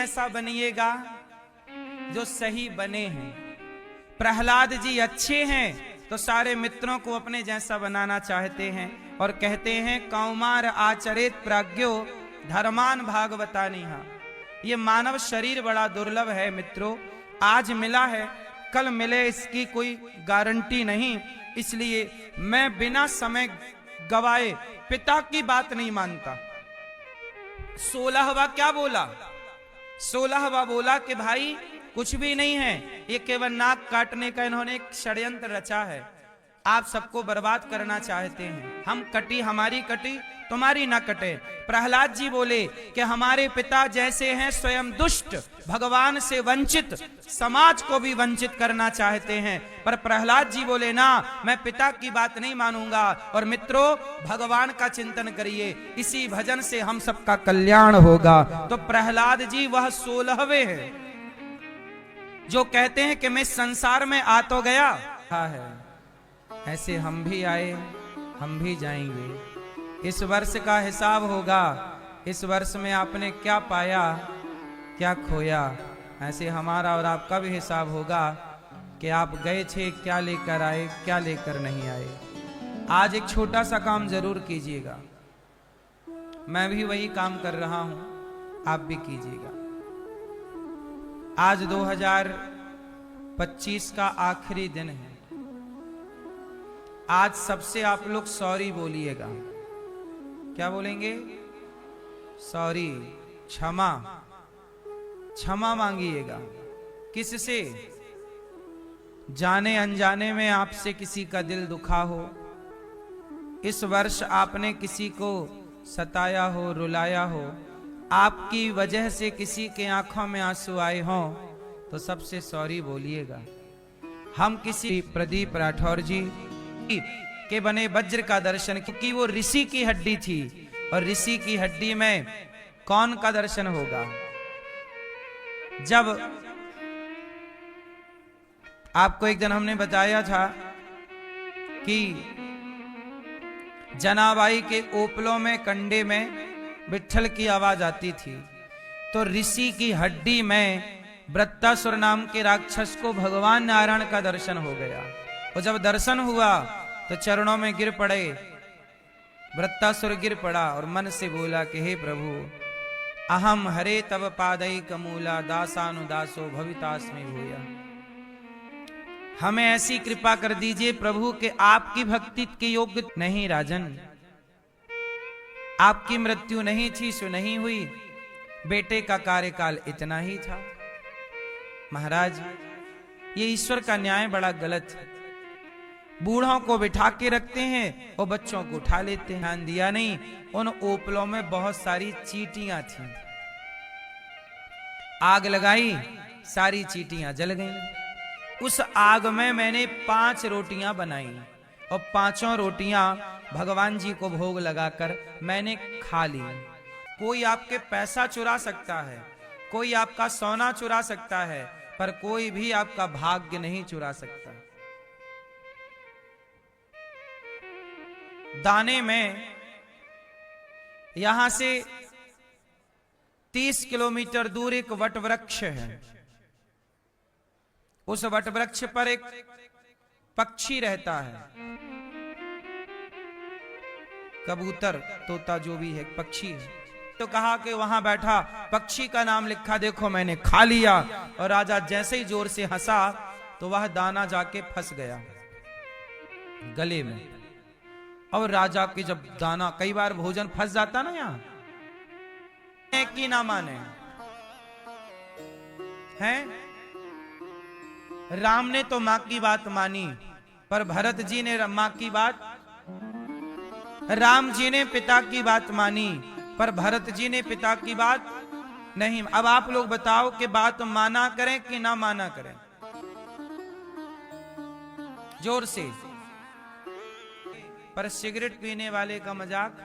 ऐसा बनिएगा जो सही बने हैं। प्रहलाद जी अच्छे हैं तो सारे मित्रों को अपने जैसा बनाना चाहते हैं और कहते हैं कौमार आचरित प्राज्ञो धर्मान भागवतानिहा। ये मानव शरीर बड़ा दुर्लभ है मित्रों, आज मिला है कल मिले इसकी कोई गारंटी नहीं। इसलिए मैं बिना समय गवाए पिता की बात नहीं मानता। 16वां क्या बोला? 16वां बोला कि भाई कुछ भी नहीं है, ये केवल नाक काटने का इन्होंने एक षड्यंत्र रचा है, आप सबको बर्बाद करना चाहते हैं। हम कटी, हमारी कटी, तुम्हारी ना कटे। प्रहलाद जी बोले कि हमारे पिता जैसे हैं स्वयं दुष्ट, भगवान से वंचित, समाज को भी वंचित करना चाहते हैं। पर प्रहलाद जी बोले ना, मैं पिता की बात नहीं मानूंगा। और मित्रों, भगवान का चिंतन करिए, इसी भजन से हम सबका कल्याण होगा। तो प्रहलाद जी वह 16वें हैं जो कहते हैं कि मैं संसार में आ तो गया है, ऐसे हम भी आए, हम भी जाएंगे। इस वर्ष का हिसाब होगा, इस वर्ष में आपने क्या पाया, क्या खोया। ऐसे हमारा और आपका भी हिसाब होगा कि आप गए थे, क्या लेकर आए, क्या लेकर नहीं आए। आज एक छोटा सा काम जरूर कीजिएगा, मैं भी वही काम कर रहा हूं, आप भी कीजिएगा। आज 2025 का आखिरी दिन है। आज सबसे आप लोग सॉरी बोलिएगा। क्या बोलेंगे? सॉरी, क्षमा, क्षमा मांगिएगा। किससे? जाने अनजाने में आपसे किसी का दिल दुखा हो, इस वर्ष आपने किसी को सताया हो, रुलाया हो, आपकी वजह से किसी के आंखों में आंसू आए हों, तो सबसे सॉरी बोलिएगा। हम किसी प्रदीप राठौर जी के बने वज्र का दर्शन, क्योंकि वो ऋषि की हड्डी थी, और ऋषि की हड्डी में कौन का दर्शन होगा? जब आपको एक दिन हमने बताया था कि जनाबाई के ओपलों में, कंडे में विट्ठल की आवाज आती थी, तो ऋषि की हड्डी में वृत्तासुर नाम के राक्षस को भगवान नारायण का दर्शन हो गया। और जब दर्शन हुआ तो चरणों में गिर पड़े। वृत्तासुर गिर पड़ा और मन से बोला कि हे प्रभु, अहम हरे तव पादई कमूला दासानुदासो भवितास्मि भूया। हमें ऐसी कृपा कर दीजिए प्रभु कि आपकी भक्ति के योग्य नहीं। राजन, आपकी मृत्यु नहीं थी सो नहीं हुई, बेटे का कार्यकाल इतना ही था। महाराज, ये ईश्वर का न्याय बड़ा गलत है। बूढ़ों को बिठा के रखते हैं और बच्चों को उठा लेते हैं। ध्यान दिया नहीं, उन ओपलों में बहुत सारी चींटियां थीं। आग लगाई, सारी चींटियां जल गईं। उस आग में मैंने 5 रोटियां बनाई और 5 रोटियां भगवान जी को भोग लगाकर मैंने खा ली। कोई आपके पैसा चुरा सकता है, कोई आपका सोना चुरा सकता है, पर कोई भी आपका भाग्य नहीं चुरा सकता। दाने में यहां से 30 किलोमीटर दूर एक वट वृक्ष है। उस वट वृक्ष पर एक पक्षी रहता है, कबूतर, तोता, जो भी है, पक्षी है। तो कहा कि वहां बैठा, पक्षी का नाम लिखा, देखो मैंने खा लिया। और राजा जैसे ही जोर से हंसा तो वह दाना जाके फंस गया गले में। और राजा की जब दाना, कई बार भोजन फंस जाता ना यहाँ, की ना माने हैं। राम ने तो मां की बात मानी, पर भरत जी ने मां की बात, राम जी ने पिता की बात मानी, पर भरत जी ने पिता की बात नहीं। अब आप लोग बताओ कि बात माना करें कि ना माना करें? जोर से। पर सिगरेट पीने वाले का मजाक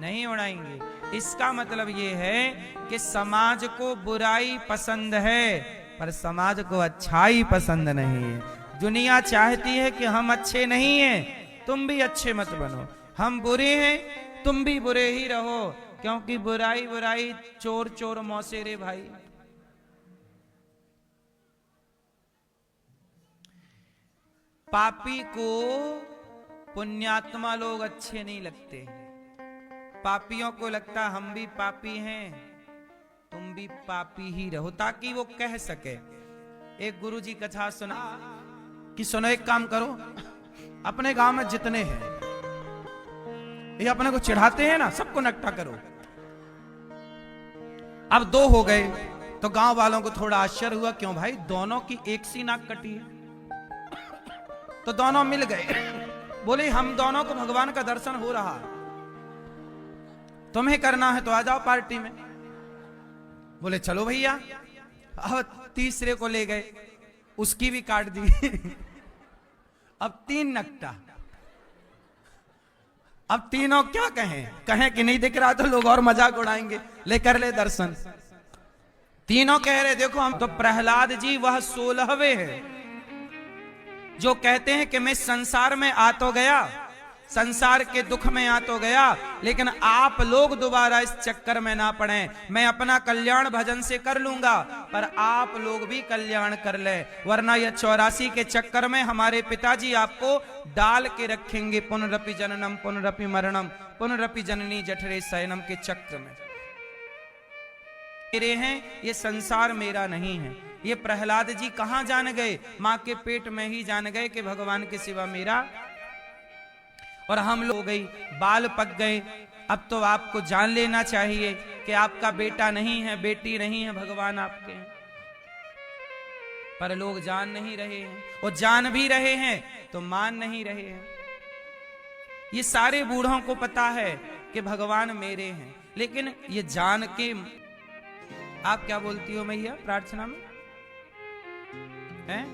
नहीं उड़ाएंगे। इसका मतलब यह है कि समाज को बुराई पसंद है, पर समाज को अच्छाई पसंद नहीं है। दुनिया चाहती है कि हम अच्छे नहीं हैं, तुम भी अच्छे मत बनो। हम बुरे हैं, तुम भी बुरे ही रहो। क्योंकि बुराई बुराई चोर चोर मौसेरे भाई। पापी को पुण्यात्मा लोग अच्छे नहीं लगते। पापियों को लगता हम भी पापी हैं, तुम भी पापी ही रहो, ताकि वो कह सके। एक गुरुजी कथा सुना कि सुनो, एक काम करो, अपने गांव में जितने हैं ये अपने को चिढ़ाते हैं ना, सबको नकटा करो। अब 2 हो गए तो गांव वालों को थोड़ा आश्चर्य हुआ, क्यों भाई दोनों की एक सी नाक कटी है? तो दोनों मिल गए, बोले हम दोनों को भगवान का दर्शन हो रहा, तुम्हें करना है तो आ जाओ पार्टी में। बोले चलो भैया। अब तीसरे को ले गए, उसकी भी काट दी। अब 3 नकटा। अब तीनों क्या कहें कि नहीं दिख रहा तो लोग और मजाक उड़ाएंगे, ले कर ले दर्शन। तीनों कह रहे देखो हम तो, प्रहलाद जी वह 16वें हैं जो कहते हैं कि मैं संसार में आ तो गया, संसार के दुख में आ तो गया, लेकिन आप लोग दोबारा इस चक्कर में ना पड़े। मैं अपना कल्याण भजन से कर लूंगा, पर आप लोग भी कल्याण कर ले, वरना यह 84 के चक्कर में हमारे पिताजी आपको डाल के रखेंगे। पुनरपि जननम पुनरपि मरणम पुनरपि जननी जठरे शयनम के चक्र में मेरे हैं, ये संसार मेरा नहीं है। ये प्रहलाद जी कहां जान गए? मां के पेट में ही जान गए कि भगवान के सिवा मेरा। और हम लोग गई, बाल पक गए। अब तो आपको जान लेना चाहिए कि आपका बेटा नहीं है, बेटी नहीं है, भगवान आपके हैं। पर लोग जान नहीं रहे हैं, और जान भी रहे हैं तो मान नहीं रहे हैं। ये सारे बूढ़ों को पता है कि भगवान मेरे हैं, लेकिन ये जान के। आप क्या बोलती हो मैया प्रार्थना में? हैं?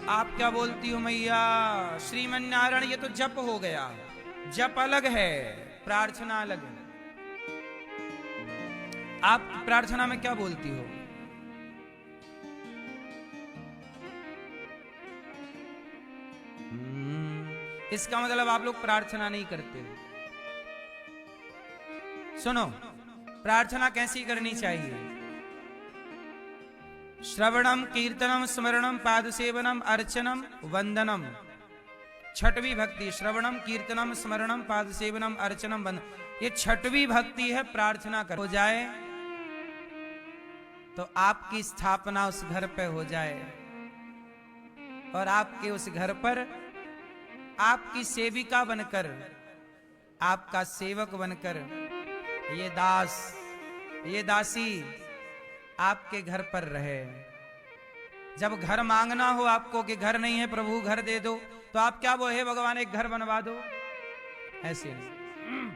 आप क्या बोलती हो मैया? श्रीमन नारायण, ये तो जप हो गया। जप अलग है, प्रार्थना अलग है। आप प्रार्थना में क्या बोलती हो? इसका मतलब आप लोग प्रार्थना नहीं करते। सुनो, प्रार्थना कैसी करनी चाहिए? श्रवणम कीर्तनम स्मरणम पादसेवनम अर्चनम वंदनम। 6वीं भक्ति, श्रवणम कीर्तनम स्मरणम पादसेवनम अर्चनम वंदनम। ये 6वीं भक्ति है। प्रार्थना कर हो जाए तो आपकी स्थापना उस घर पे हो जाए, और आपके उस घर पर आपकी सेविका बनकर, आपका सेवक बनकर, ये दास ये दासी आपके घर पर रहे। जब घर मांगना हो आपको कि घर नहीं है प्रभु घर दे दो, तो आप क्या बोले, भगवान एक घर बनवा दो? ऐसे नहीं,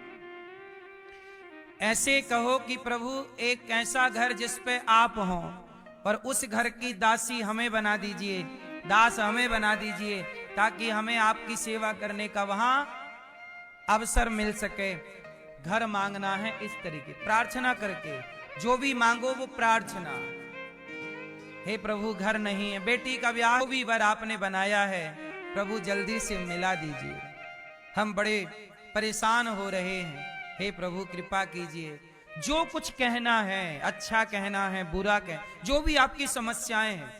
ऐसे कहो कि प्रभु एक ऐसा घर जिस पे आप हो, और उस घर की दासी हमें बना दीजिए, दास हमें बना दीजिए, ताकि हमें आपकी सेवा करने का वहां अवसर मिल सके। घर मांगना है इस तरीके, प्रार्थना करके। जो भी मांगो वो प्रार्थना। हे प्रभु घर नहीं है, बेटी का ब्याह भी वर आपने बनाया है, प्रभु जल्दी से मिला दीजिए, हम बड़े परेशान हो रहे हैं, हे प्रभु कृपा कीजिए। जो कुछ कहना है, अच्छा कहना है, बुरा जो भी आपकी समस्याएं हैं,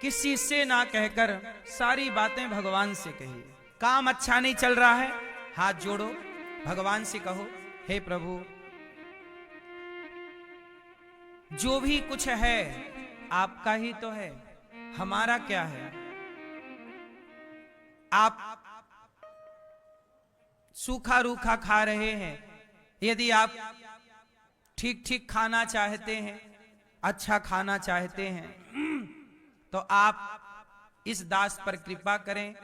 किसी से ना कहकर सारी बातें भगवान से कहिए। काम अच्छा नहीं चल रहा है, हाथ जोड़ो, भगवान से कहो, हे प्रभु जो भी कुछ है आपका ही तो है, हमारा क्या है? आप सूखा रूखा खा रहे हैं, यदि आप ठीक ठीक खाना चाहते हैं, अच्छा खाना चाहते हैं, तो आप इस दास पर कृपा करें।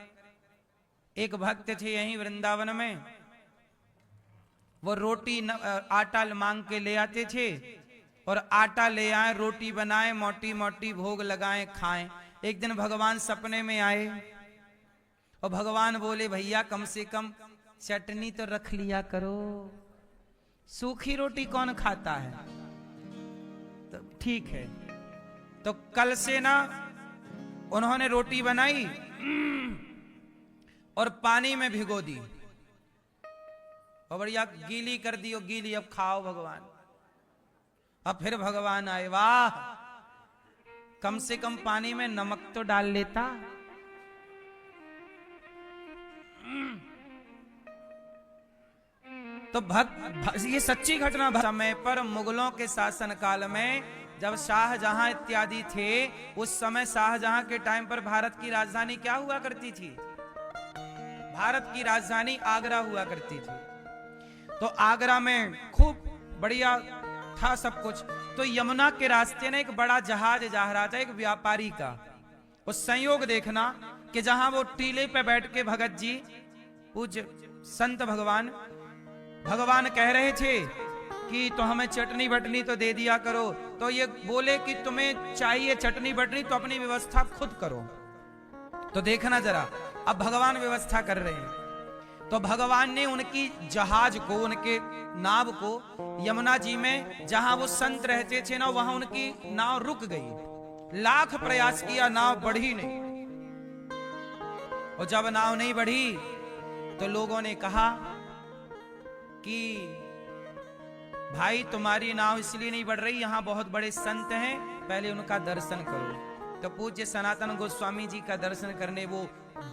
एक भक्त थे यहीं वृंदावन में, वो रोटी आटा मांग के ले आते थे, और आटा ले आए, रोटी बनाए, मोटी मोटी भोग लगाए, खाएं। एक दिन भगवान सपने में आए, और भगवान बोले भैया कम से कम चटनी तो रख लिया करो, सूखी रोटी कौन खाता है? तो ठीक है, तो कल से ना उन्होंने रोटी बनाई और पानी में भिगो दी, और बढ़िया गीली कर दी, और गीली अब खाओ भगवान। अब फिर भगवान आए, वाह कम से कम पानी में नमक तो डाल लेता। तो ये सच्ची घटना। समय पर मुगलों के शासन काल में जब शाहजहां इत्यादि थे, उस समय शाहजहां के टाइम पर भारत की राजधानी क्या हुआ करती थी? भारत की राजधानी आगरा हुआ करती थी। तो आगरा में खूब बढ़िया था सब कुछ। तो यमुना के रास्ते ने एक बड़ा जहाज जा रहा था, एक व्यापारी का। उस संयोग देखना कि जहां वो टीले पे बैठ के भगत जी पूज्य संत भगवान कह रहे थे कि तो हमें चटनी बटनी तो दे दिया करो, तो ये बोले कि तुम्हें चाहिए चटनी बटनी तो अपनी व्यवस्था खुद करो। तो देखना जरा, अब भगवान व्यवस्था कर रहे हैं। तो भगवान ने उनकी जहाज को, उनके नाव को यमुना जी में जहां वो संत रहते थे ना, वहां उनकी नाव रुक गई। लाख प्रयास किया, नाव बढ़ी नहीं। और जब नाव नहीं बढ़ी तो लोगों ने कहा कि भाई तुम्हारी नाव इसलिए नहीं बढ़ रही, यहां बहुत बड़े संत हैं, पहले उनका दर्शन करो। तो पूज्य सनातन गोस्वामी जी का दर्शन करने वो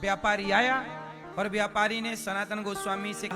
व्यापारी आया, और व्यापारी ने सनातन गोस्वामी से कहा